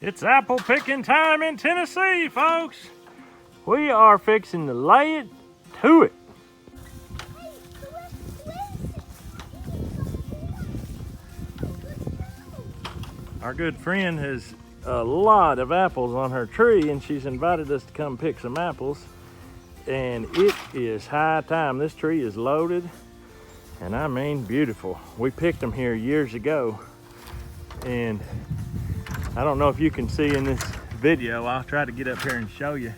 It's apple picking time in Tennessee, folks. We are fixing to lay it to it. Our good friend has a lot of apples on her tree, and she's invited us to come pick some apples. And it is high time. This tree is loaded, and I mean beautiful. We picked them here years ago, and I don't know if you can see in this video. I'll try to get up here and show you.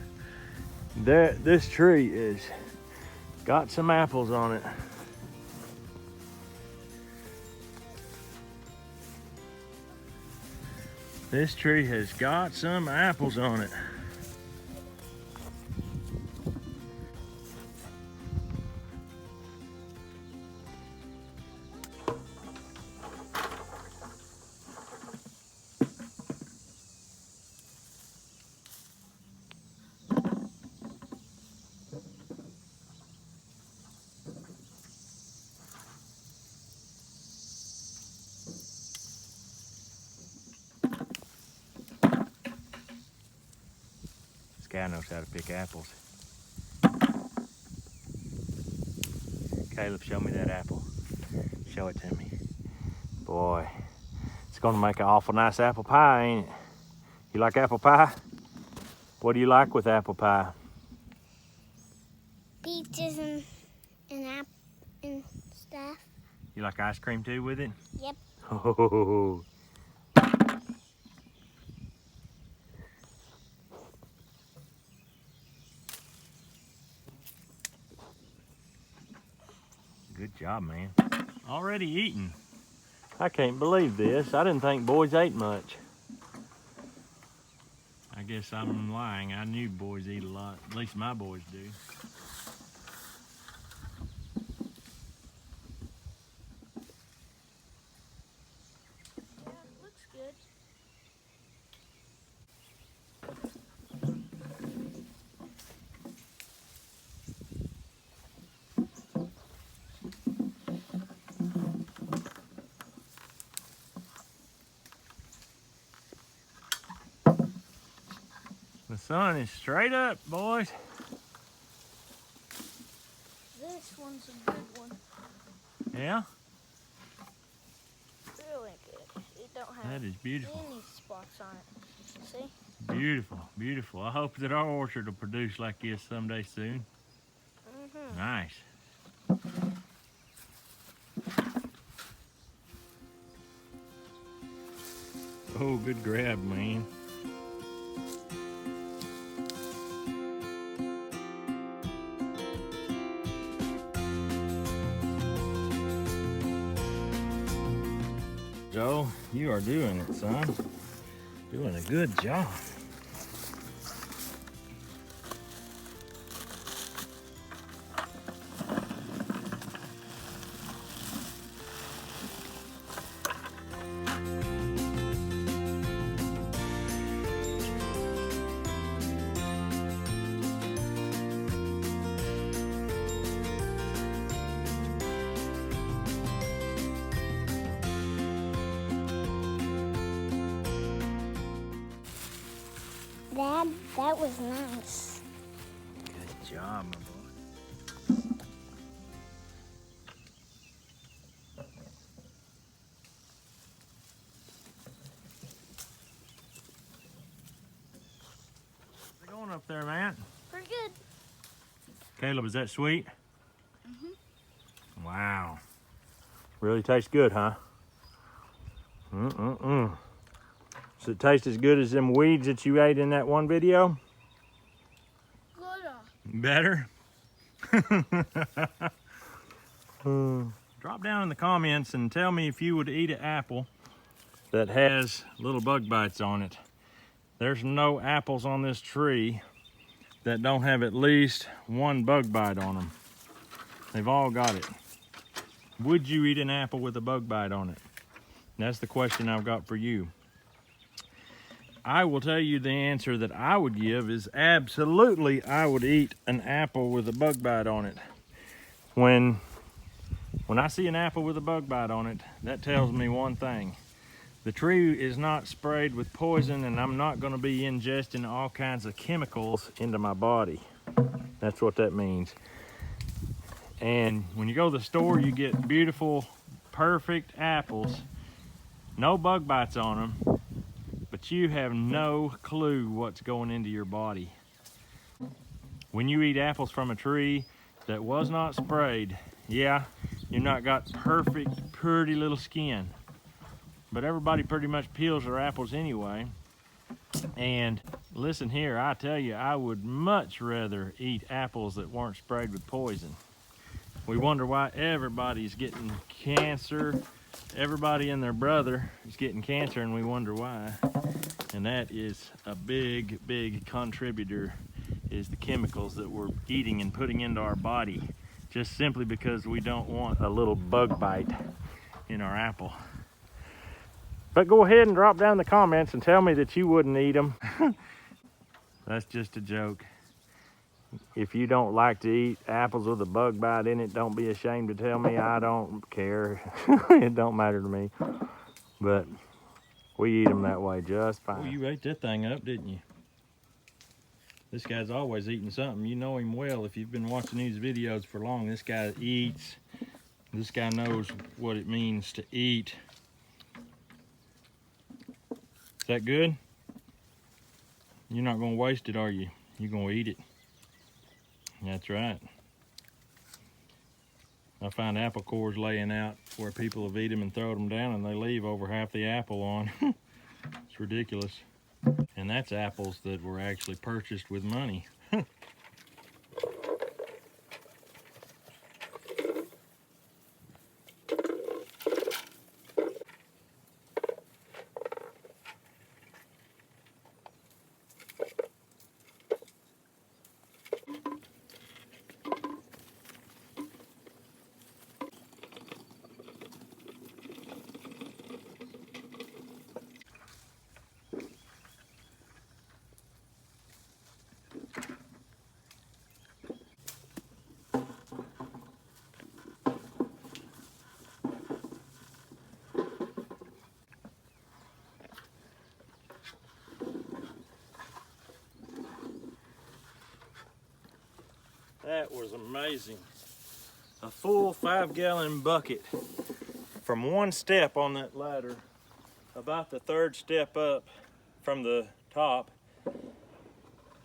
This tree is got some apples on it. This tree has got some apples on it. This guy knows how to pick apples. Caleb, show me that apple. Show it to me. Boy, it's gonna make an awful nice apple pie, ain't it? You like apple pie? What do you like with apple pie? Peaches and stuff. You like ice cream too with it? Yep. Oh. Good job, man. Already eating. I can't believe this. I didn't think boys ate much. I guess I'm lying. I knew boys eat a lot. At least my boys do. Yeah, it looks good. The sun is straight up, boys. This one's a good one. Yeah? Really good. It don't have That is beautiful. any spots on it. See? Beautiful, beautiful. I hope that our orchard will produce like this someday soon. Mm-hmm. Nice. Oh, good grab, man. Joe, you are doing it, son. Doing a good job. Dad, that was nice. Good job, my boy. How's it going up there, man? Pretty good. Caleb, is that sweet? Mm-hmm. Wow. Really tastes good, huh? Does it taste as good as them weeds that you ate in that one video? Good. Better? Drop down in the comments and tell me if you would eat an apple that has little bug bites on it. There's no apples on this tree that don't have at least one bug bite on them. They've all got it. Would you eat an apple with a bug bite on it? That's the question I've got for you. I will tell you the answer that I would give is absolutely I would eat an apple with a bug bite on it. When I see an apple with a bug bite on it, that tells me one thing, The tree is not sprayed with poison, and I'm not going to be ingesting all kinds of chemicals into my body. That's what that means. And when you go to the store, you get beautiful, perfect apples, no bug bites on them, but you have no clue what's going into your body. When you eat apples from a tree that was not sprayed, yeah, you've not got perfect, pretty little skin. But everybody pretty much peels their apples anyway. And listen here, I tell you, I would much rather eat apples that weren't sprayed with poison. We wonder why everybody's getting cancer. Everybody and their brother is getting cancer, and we wonder why. And that is a big, big contributor, is the chemicals that we're eating and putting into our body, just simply because we don't want a little bug bite in our apple. But go ahead and drop down in the comments and tell me that you wouldn't eat them. That's just a joke. If you don't like to eat apples with a bug bite in it, don't be ashamed to tell me. I don't care. It don't matter to me. But we eat them that way just fine. Well, you ate that thing up, didn't you? This guy's always eating something. You know him well. If you've been watching these videos for long, this guy eats. This guy knows what it means to eat. Is that good? You're not going to waste it, are you? You're going to eat it. That's right. I find apple cores laying out where people have eaten them and thrown them down, and they leave over half the apple on. It's ridiculous. And that's apples that were actually purchased with money. That was amazing. A full 5-gallon bucket from one step on that ladder, about the third step up from the top.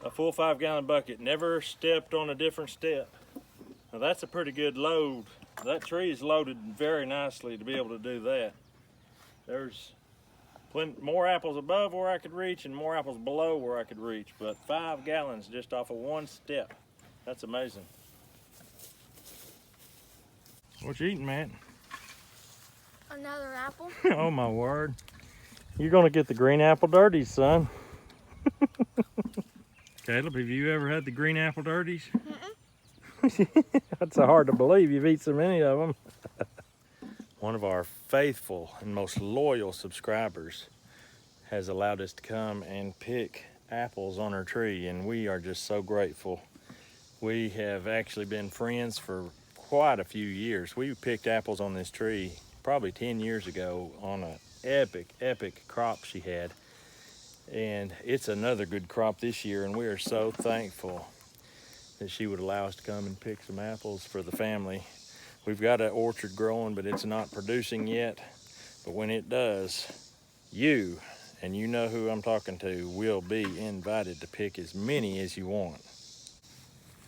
A full 5-gallon bucket, never stepped on a different step. Now that's a pretty good load. That tree is loaded very nicely to be able to do that. There's plenty more apples above where I could reach and more apples below where I could reach, but 5 gallons just off of one step. That's amazing. What you eating, Matt? Another apple. Oh my word. You're gonna get the green apple dirties, son. Caleb, have you ever had the green apple dirties? That's hard to believe. You've eaten so many of them. One of our faithful and most loyal subscribers has allowed us to come and pick apples on her tree, and we are just so grateful. We have actually been friends for quite a few years. We picked apples on this tree probably 10 years ago on an epic crop she had. And it's another good crop this year, and we are so thankful that she would allow us to come and pick some apples for the family. We've got an orchard growing, but it's not producing yet. But when it does, you, and you know who I'm talking to, will be invited to pick as many as you want.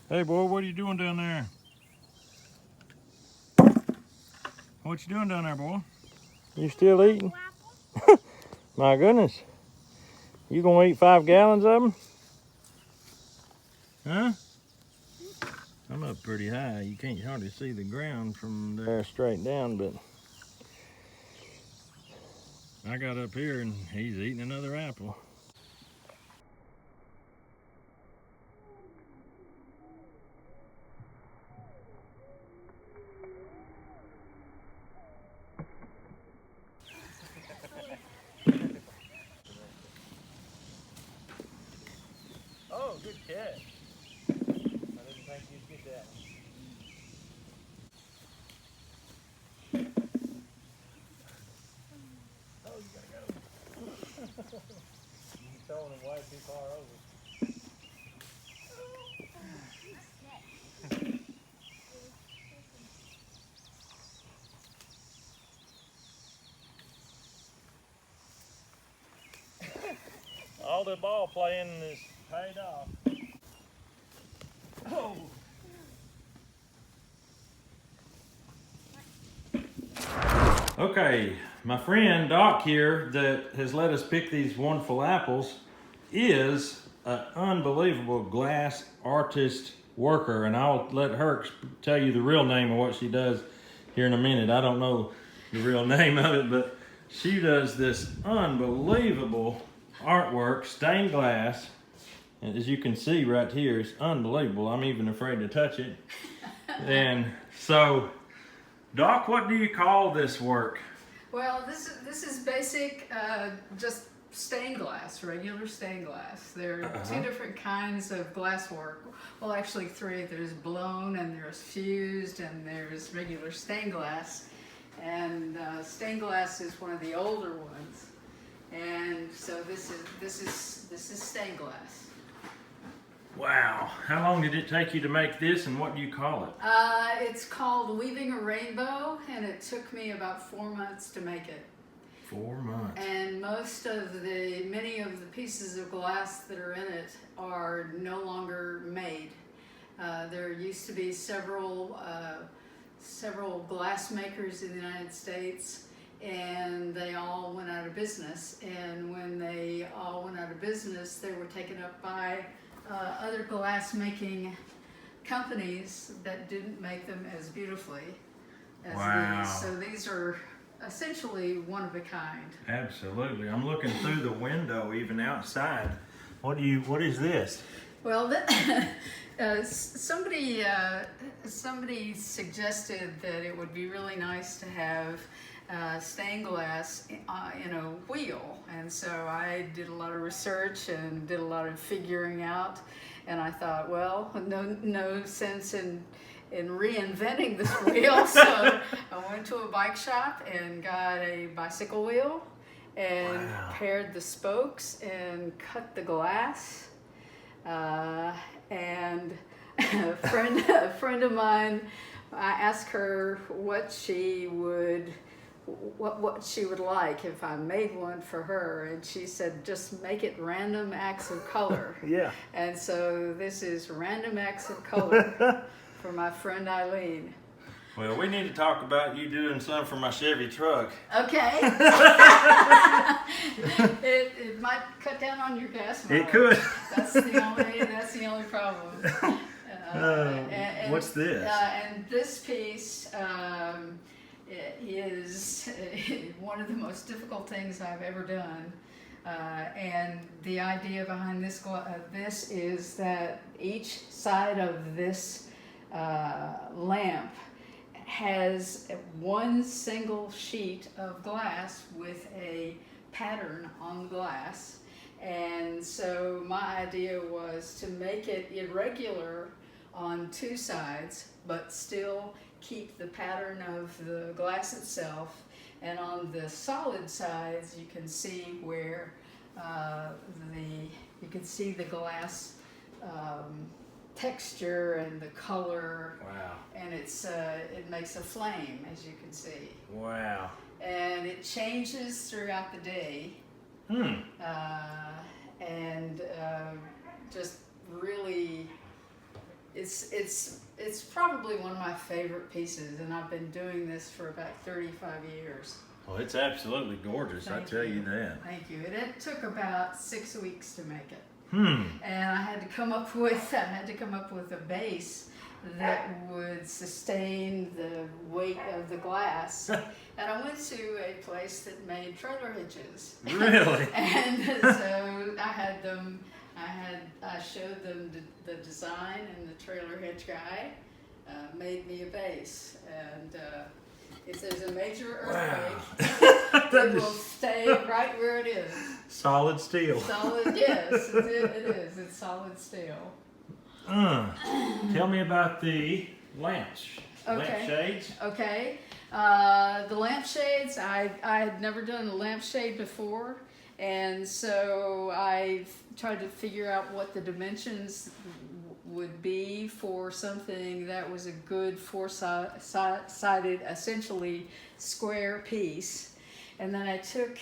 Hey boy, what are you doing down there? What you doing down there, boy? You still eating? My goodness. You gonna eat 5 gallons of them? Huh? I'm up pretty high. You can't hardly see the ground from there straight down, but I got up here and he's eating another apple. Oh, good catch. I didn't think you'd get that one. Oh, you gotta go. it way too far over. All the ball playing is paid off. Oh. Okay, my friend Doc here that has let us pick these wonderful apples is an unbelievable glass artist worker, and I'll let her tell you the real name of what she does here in a minute. I don't know the real name of it, but she does this unbelievable artwork, stained glass. And as you can see right here, it's unbelievable. I'm even afraid to touch it. And so, Doc, what do you call this work? Well, this is basic, just stained glass, regular stained glass. There are two different kinds of glass work. Well, actually three. There's blown, and there's fused, and there's regular stained glass. And stained glass is one of the older ones. And so this is stained glass. Wow. How long did it take you to make this, and what do you call it? It's called Weaving a Rainbow, and it took me about 4 months to make it. 4 months. And many of the pieces of glass that are in it are no longer made. There used to be several glass makers in the United States, and they all went out of business. And when they all went out of business, they were taken up by other glass making companies that didn't make them as beautifully as these. So these are essentially one of a kind. Absolutely. I'm looking through the window even outside. What is this? Well, somebody suggested that it would be really nice to have stained glass in a wheel, and so I did a lot of research and did a lot of figuring out, and I thought, well, no sense in reinventing this wheel, so I went to a bike shop and got a bicycle wheel and paired the spokes and cut the glass, and a friend of mine, I asked her what she would like if I made one for her, and she said just make it random acts of color. Yeah. And so this is random acts of color for my friend Eileen. Well, we need to talk about you doing some for my Chevy truck. Okay. it might cut down on your gas mileage. It could. That's the only problem. What's this? And this piece is one of the most difficult things I've ever done. And the idea behind this is that each side of this lamp has one single sheet of glass with a pattern on the glass. And so my idea was to make it irregular on two sides, but still keep the pattern of the glass itself. And on the solid sides, you can see where you can see the glass texture and the color. Wow. And it makes a flame, as you can see. Wow. And it changes throughout the day. Just really, it's probably one of my favorite pieces, and I've been doing this for about 35 years. Well, it's absolutely gorgeous. I tell you that. Thank you. And it took about 6 weeks to make it. And I had to come up with a base that would sustain the weight of the glass. And I went to a place that made trailer hitches. Really? And so I showed them the design, and the trailer hitch guy made me a base. And if there's a major earthquake, it will stay right where it is. Solid steel. Solid, yes, it is. It's solid steel. Tell me about the lamps. Lampshades. Okay. The lampshades, I had never done a lampshade before, And so I tried to figure out what the dimensions would be for something that was a good four-sided, essentially square piece. And then I took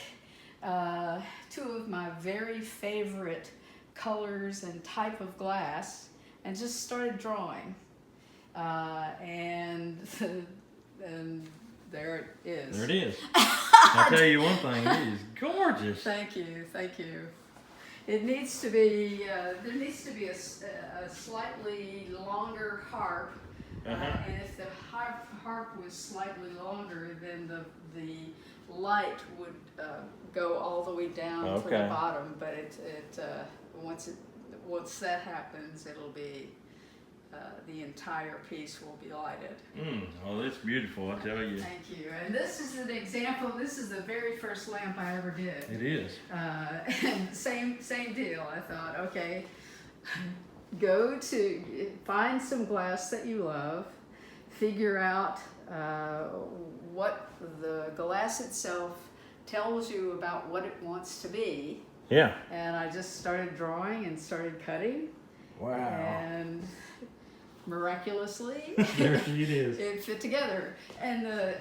two of my very favorite colors and type of glass and just started drawing. And there it is. There it is. I'll tell you one thing, it is gorgeous. Thank you, thank you. It needs to be, there needs to be a slightly longer harp. And if the harp was slightly longer, then the light would go all the way down to the bottom. But once that happens, it'll be the entire piece will be lighted. Well, it's beautiful, I tell you. Thank you. And this is an example. This is the very first lamp I ever did. It is. And same deal. I thought, okay, go to find some glass that you love, figure out what the glass itself tells you about what it wants to be. Yeah. And I just started drawing and started cutting. Wow. And miraculously, There it is. it fit together. And the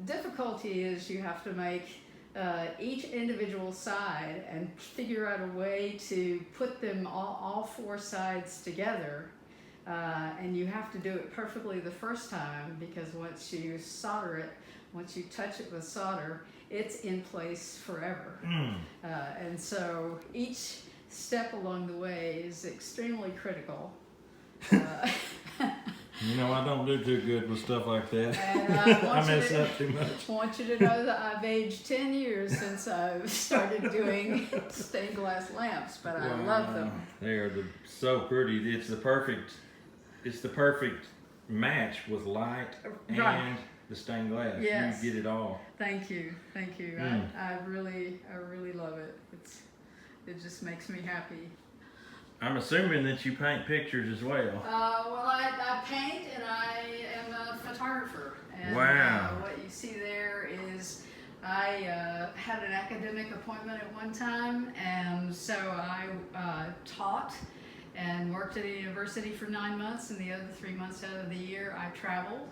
difficulty is you have to make each individual side and figure out a way to put them all four sides together. And you have to do it perfectly the first time, because once you solder it, once you touch it with solder, it's in place forever. And so each step along the way is extremely critical. You know, I don't do too good with stuff like that. And I mess up too much. I want you to know that I've aged 10 years since I've started doing stained glass lamps, but I love them. They are so pretty. It's the perfect match with light and the stained glass. Yes. You get it all. Thank you. I really love it. It just makes me happy. I'm assuming that you paint pictures as well. Well, I paint and I am a photographer. And, wow. What you see there is I had an academic appointment at one time, and so I taught and worked at a university for 9 months, and the other 3 months out of the year I traveled.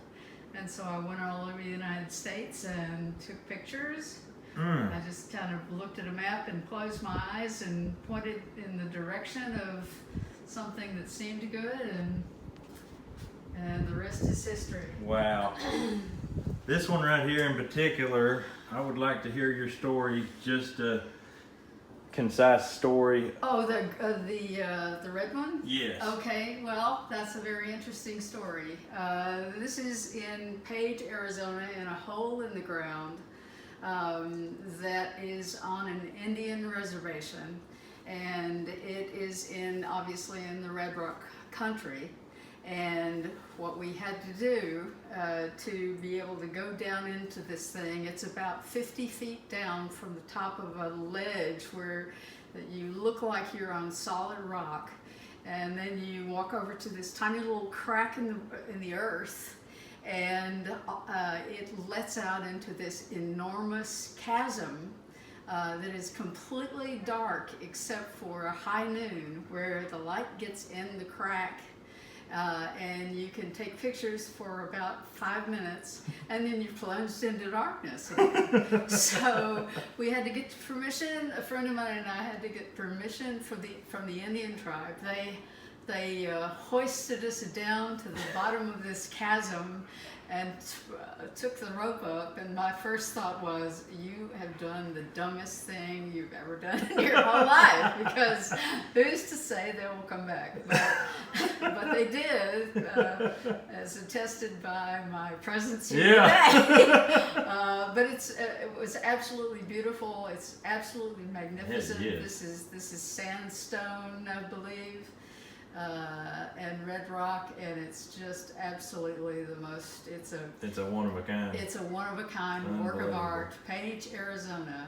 And so I went all over the United States and took pictures. I just kind of looked at a map and closed my eyes and pointed in the direction of something that seemed good, and the rest is history. Wow. This one right here in particular, I would like to hear your story, just a concise story. Oh, the red one? Yes. Okay, well, that's a very interesting story. This is in Page, Arizona, in a hole in the ground. That is on an Indian reservation, and it is obviously in the Red Rock country. And what we had to do to be able to go down into this thing, it's about 50 feet down from the top of a ledge where you look like you're on solid rock, and then you walk over to this tiny little crack in the earth, and it lets out into this enormous chasm that is completely dark except for a high noon where the light gets in the crack, and you can take pictures for about 5 minutes, and then you're plunged into darkness again. So we had to get permission. A friend of mine and I had to get permission from the Indian tribe. They hoisted us down to the bottom of this chasm and took the rope up, and my first thought was, you have done the dumbest thing you've ever done in your whole life, because who's to say they will come back? But they did, as attested by my presence here today. But it was absolutely beautiful. It's absolutely magnificent. Yes. This is sandstone, I believe. And red rock, and it's just absolutely the most. It's a one of a kind. It's a one of a kind work of art. Page, Arizona.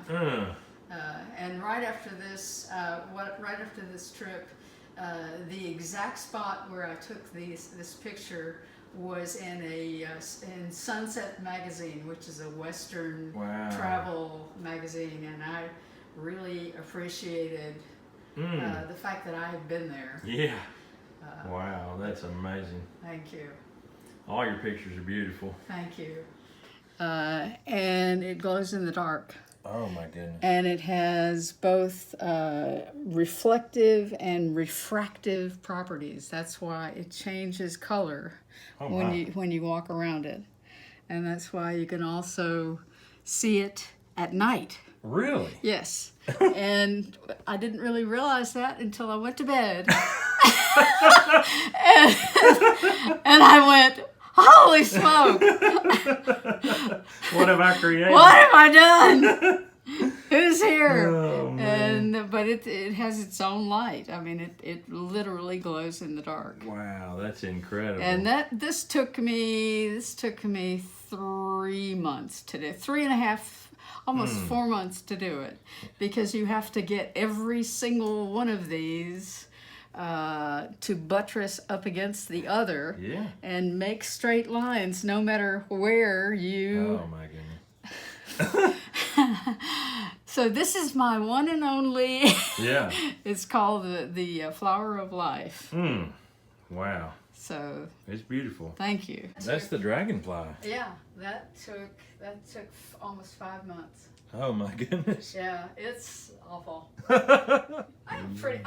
And right after this, trip, the exact spot where I took this picture was in Sunset magazine, which is a Western travel magazine, and I really appreciated the fact that I had been there. Yeah. Wow, that's amazing. Thank you. All your pictures are beautiful. Thank you. And it glows in the dark. Oh my goodness. And it has both reflective and refractive properties. That's why it changes color when you walk around it. And that's why you can also see it at night. Really? Yes. And I didn't really realize that until I went to bed. and I went, holy smoke! What have I created? What have I done? Who's here? Oh, man. But it has its own light. I mean, it literally glows in the dark. Wow, that's incredible. And this took me 3 months to do, 3.5, almost 4 months to do it, because you have to get every single one of these to buttress up against the other, and make straight lines no matter where you. Oh my goodness. So this is my one and only. Yeah. It's called the flower of life. Wow. So it's beautiful. Thank you. That's the dragonfly. Yeah, that took almost 5 months. Oh my goodness. Yeah, it's awful. I'm pretty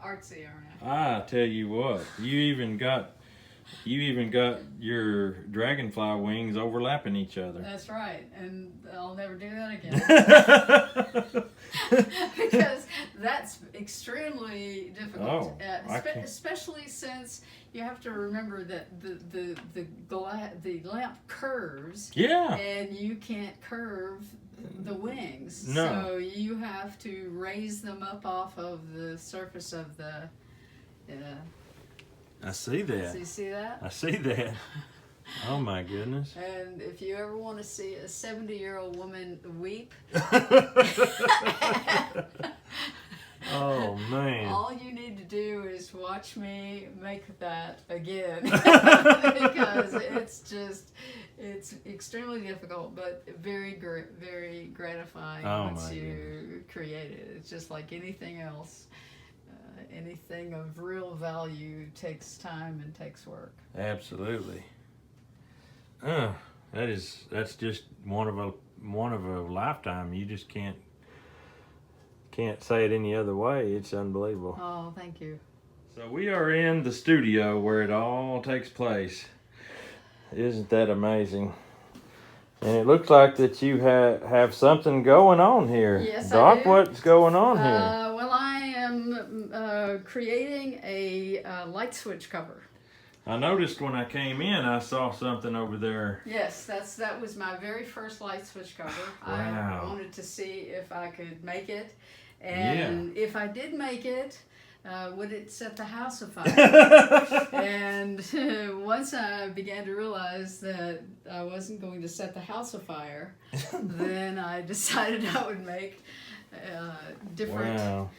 artsy, aren't I? I tell you what, you even got your dragonfly wings overlapping each other. That's right, and I'll never do that again. Because that's extremely difficult, especially since you have to remember that the lamp curves. Yeah. And you can't curve the wings. No. So you have to raise them up off of the surface of the. I see that. So you see that? I see that. Oh my goodness. And if you ever want to see a 70-year-old woman weep, oh man. all you need to do is watch me make that again. Because it's extremely difficult, but very gratifying once you create it. It's just like anything else. Anything of real value takes time and takes work. Absolutely. That's just one of a lifetime. You just can't say it any other way. It's unbelievable. Oh, thank you. So we are in the studio where it all takes place. Isn't that amazing? And it looks like that you have something going on here. Yes, Doc, I do. what's going on here? Well, I am creating a light switch cover. I noticed when I came in, I saw something over there. Yes, that was my very first light switch cover. Wow. I wanted to see if I could make it, and if I did make it, would it set the house afire? And once I began to realize that I wasn't going to set the house afire, then I decided I would make different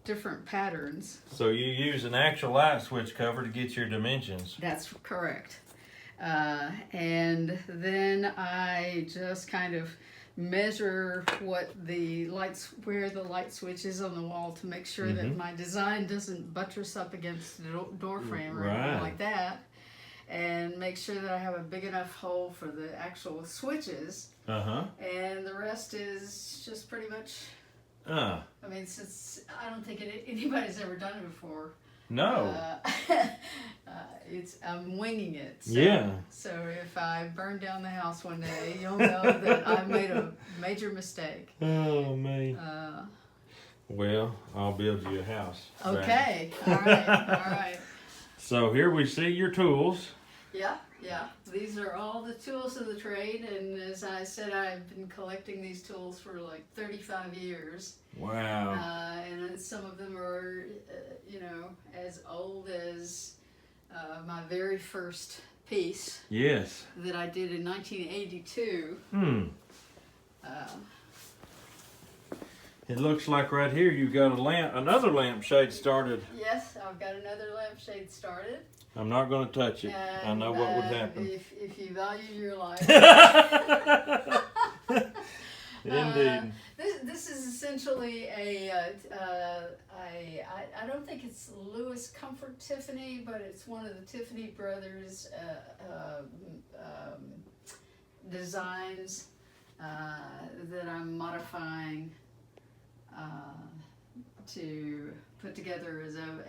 different patterns. So you use an actual light switch cover to get your dimensions. That's correct. And then I just kind of measure where the light switch is on the wall to make sure that my design doesn't buttress up against the door frame or anything like that, and make sure that I have a big enough hole for the actual switches. And the rest is just pretty much. I mean, since I don't think anybody's ever done it before. No. I'm winging it. So, yeah. So if I burn down the house one day, you'll know that I've made a major mistake. Oh man. Well, I'll build you a house. Okay. All right. So here we see your tools. Yeah. These are all the tools of the trade, and as I said, I've been collecting these tools for like 35 years. Wow. And some of them are, as old as my very first piece. Yes. That I did in 1982. It looks like right here you've got another lampshade started. Yes, I've got another lampshade started. I'm not going to touch it. And, I know what would happen. If you value your life. Indeed. This is essentially I don't think it's Lewis Comfort Tiffany, but it's one of the Tiffany brothers designs that I'm modifying to put together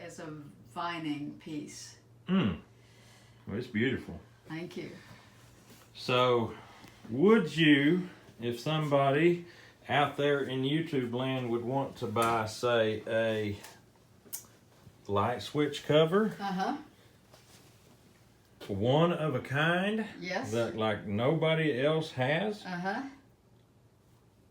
as a vining piece. Well, it's beautiful. Thank you. So, would you, if somebody out there in YouTube land would want to buy, say, a light switch cover, one of a kind, yes, that like nobody else has?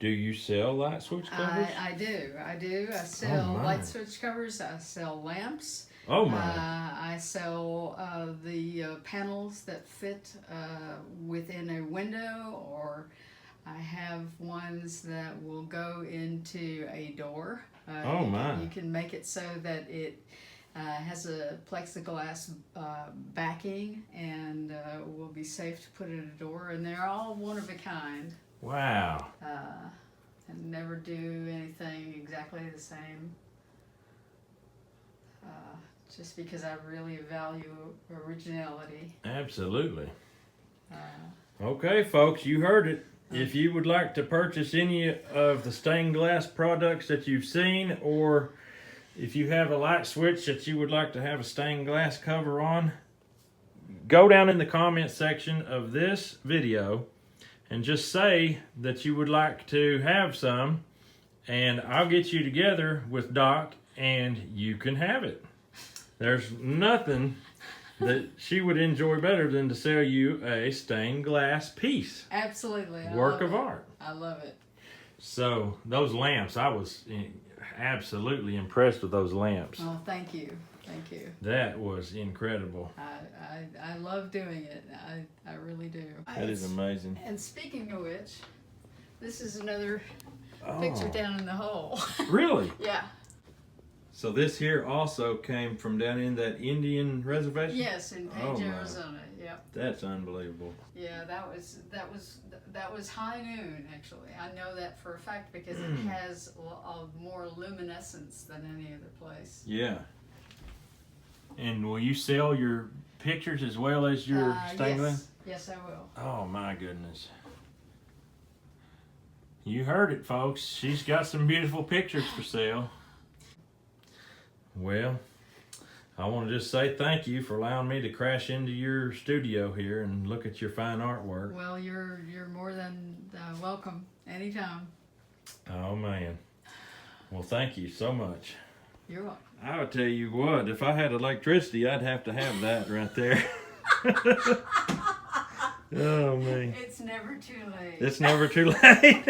Do you sell light switch covers? I do. I sell light switch covers. I sell lamps. Oh my! I sell the panels that fit within a window, or I have ones that will go into a door. Oh my! You can make it so that it has a plexiglass backing and will be safe to put in a door, and they're all one of a kind. Wow! And never do anything exactly the same. Just because I really value originality. Absolutely. Okay, folks, you heard it. If you would like to purchase any of the stained glass products that you've seen, or if you have a light switch that you would like to have a stained glass cover on, go down in the comment section of this video and just say that you would like to have some, and I'll get you together with Doc and you can have it. There's nothing that she would enjoy better than to sell you a stained glass piece. Absolutely. Work of art. I love it. So those lamps, I was absolutely impressed with those lamps. Oh, thank you. Thank you. That was incredible. I love doing it. I really do. That is amazing. And speaking of which, this is another picture down in the hole. Really? Yeah. So this here also came from down in that Indian reservation? Yes, in Page, Arizona. Yep. That's unbelievable. Yeah, that was high noon actually. I know that for a fact because it has more luminescence than any other place. Yeah. And will you sell your pictures as well as your stained glass? Yes, I will. Oh my goodness. You heard it, folks. She's got some beautiful pictures for sale. Well, I want to just say thank you for allowing me to crash into your studio here and look at your fine artwork. Well, you're more than welcome anytime. Oh man. Well, thank you so much. You're welcome. I would tell you what, if I had electricity, I'd have to have that right there. Oh man. It's never too late. It's never too late.